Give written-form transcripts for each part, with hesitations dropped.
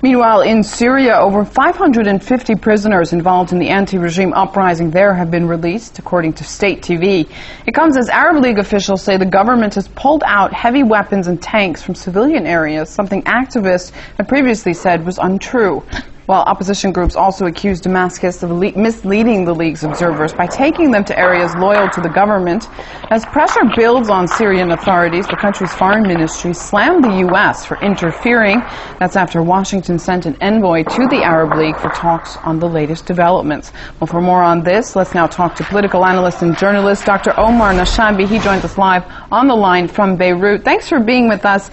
Meanwhile, in Syria, over 550 prisoners involved in the anti-regime uprising there have been released, according to state TV. It comes as Arab League officials say the government has pulled out heavy weapons and tanks from civilian areas, something activists had previously said was untrue. While opposition groups also accuse Damascus of misleading the League's observers by taking them to areas loyal to the government. As pressure builds on Syrian authorities, the country's foreign ministry slammed the U.S. for interfering. That's after Washington sent an envoy to the Arab League for talks on the latest developments. Well, for more on this, let's now talk to political analyst and journalist Dr. Omar Nashabe. He joins us live on the line from Beirut. Thanks for being with us.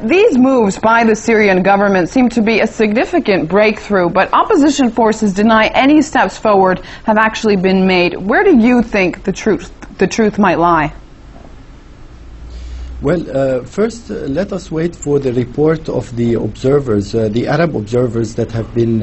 These moves by the Syrian government seem to be a significant breakthrough, but opposition forces deny any steps forward have actually been made. Where do you think the truth might lie? Well, first, let us wait for the report of the observers, the Arab observers that have been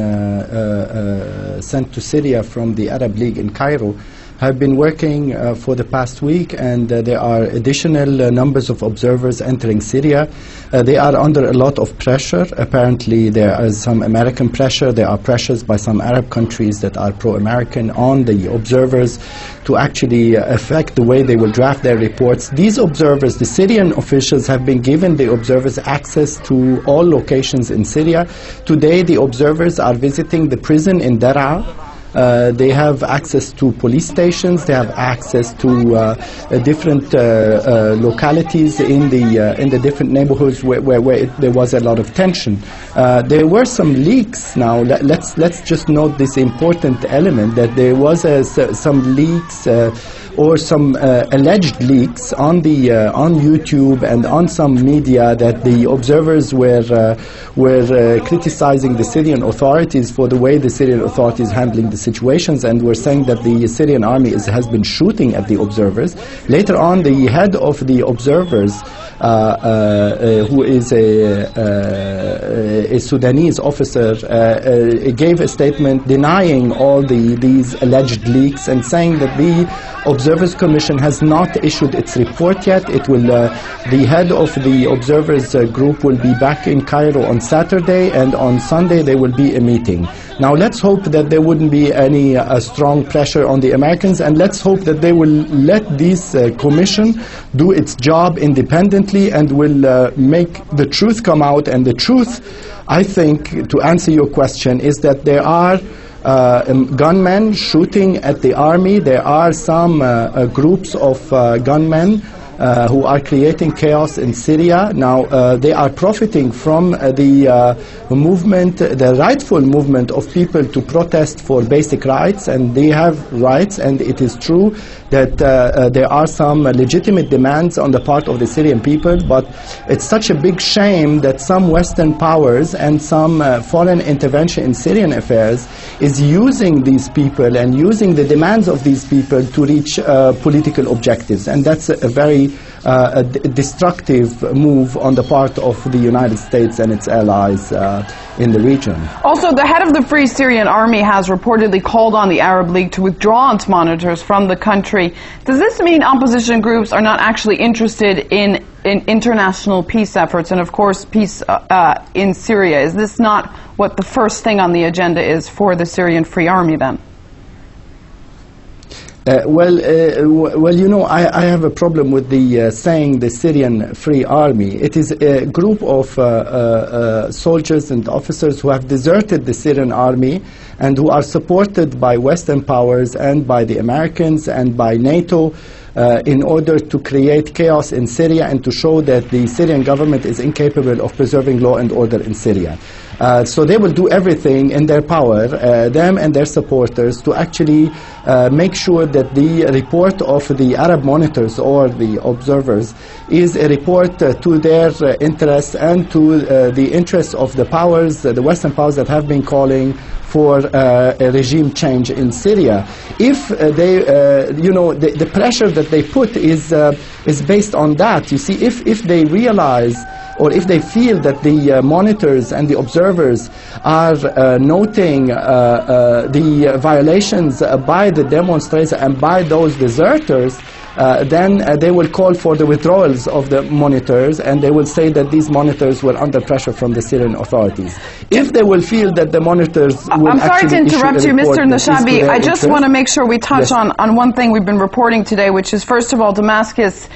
sent to Syria from the Arab League in Cairo. Have been working for the past week, and there are additional numbers of observers entering Syria. They are under a lot of pressure. Apparently there is some American pressure. There are pressures by some Arab countries that are pro-American on the observers to actually affect the way they will draft their reports. These observers, the Syrian officials, have been given the observers access to all locations in Syria. Today the observers are visiting the prison in Daraa. They have access to police stations. They have access to different localities in the different neighborhoods where there was a lot of tension. There were some leaks. Now let's just note this important element that there was some leaks. Or some alleged leaks on YouTube and on some media that the observers were criticizing the Syrian authorities for the way the Syrian authorities handling the situations, and were saying that the Syrian army has been shooting at the observers. Later on, the head of the observers, who is a Sudanese officer, gave a statement denying all these alleged leaks and saying that the Observers Commission has not issued its report yet. It will, the head of the Observers group will be back in Cairo on Saturday, and on Sunday there will be a meeting. Now let's hope that there wouldn't be any strong pressure on the Americans, and let's hope that they will let this commission do its job independently and will make the truth come out. And the truth, I think, to answer your question, is that there are gunmen shooting at the army. There are some groups of gunmen who are creating chaos in Syria. Now they are profiting from the movement, the rightful movement of people to protest for basic rights, and they have rights, and it is true that there are some legitimate demands on the part of the Syrian people, but it's such a big shame that some Western powers and some foreign intervention in Syrian affairs is using these people and using the demands of these people to reach political objectives, and that's a very destructive move on the part of the United States and its allies in the region. Also, the head of the Free Syrian Army has reportedly called on the Arab League to withdraw its monitors from the country. Does this mean opposition groups are not actually interested in international peace efforts and, of course, peace in Syria? Is this not what the first thing on the agenda is for the Syrian Free Army then? Well, you know, I have a problem with the saying the Syrian Free Army. It is a group of soldiers and officers who have deserted the Syrian army and who are supported by Western powers and by the Americans and by NATO in order to create chaos in Syria and to show that the Syrian government is incapable of preserving law and order in Syria. So they will do everything in their power, them and their supporters, to actually make sure that the report of the Arab monitors or the observers is a report to their interests and to the interests of the powers, the Western powers that have been calling for a regime change in Syria. If they, you know, the pressure that they put is based on that. You see, if they realize or if they feel that the monitors and the observers are noting the violations by the demonstrators and by those deserters, then they will call for the withdrawals of the monitors, and they will say that these monitors were under pressure from the Syrian authorities. If they will feel that the monitors will I'm sorry to interrupt you, Mr. Nashabe. I just want to make sure we touch on one thing we've been reporting today, which is, first of all, Damascus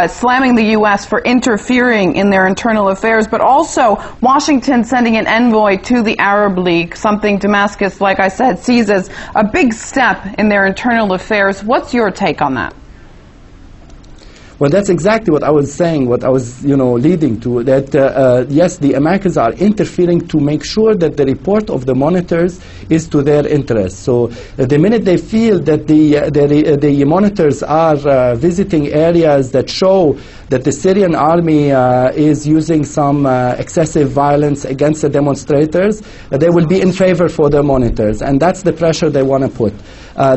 slamming the U.S. for interfering in their internal affairs, but also Washington sending an envoy to the Arab League, something Damascus, like I said, sees as a big step in their internal affairs. What's your take on that? Well, that's exactly what I was saying, what I was, leading to, that, yes, the Americans are interfering to make sure that the report of the monitors is to their interest. So the minute they feel that the monitors are visiting areas that show that the Syrian army is using some excessive violence against the demonstrators, they will be in favor for the monitors, and that's the pressure they want to put.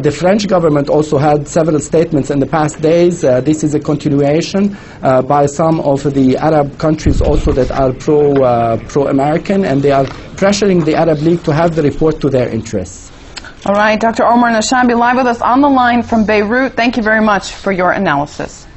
The French government also had several statements in the past days. This is a continuation by some of the Arab countries also that are pro-American, and they are pressuring the Arab League to have the report to their interests. All right, Dr. Omar Nashabe live with us on the line from Beirut. Thank you very much for your analysis.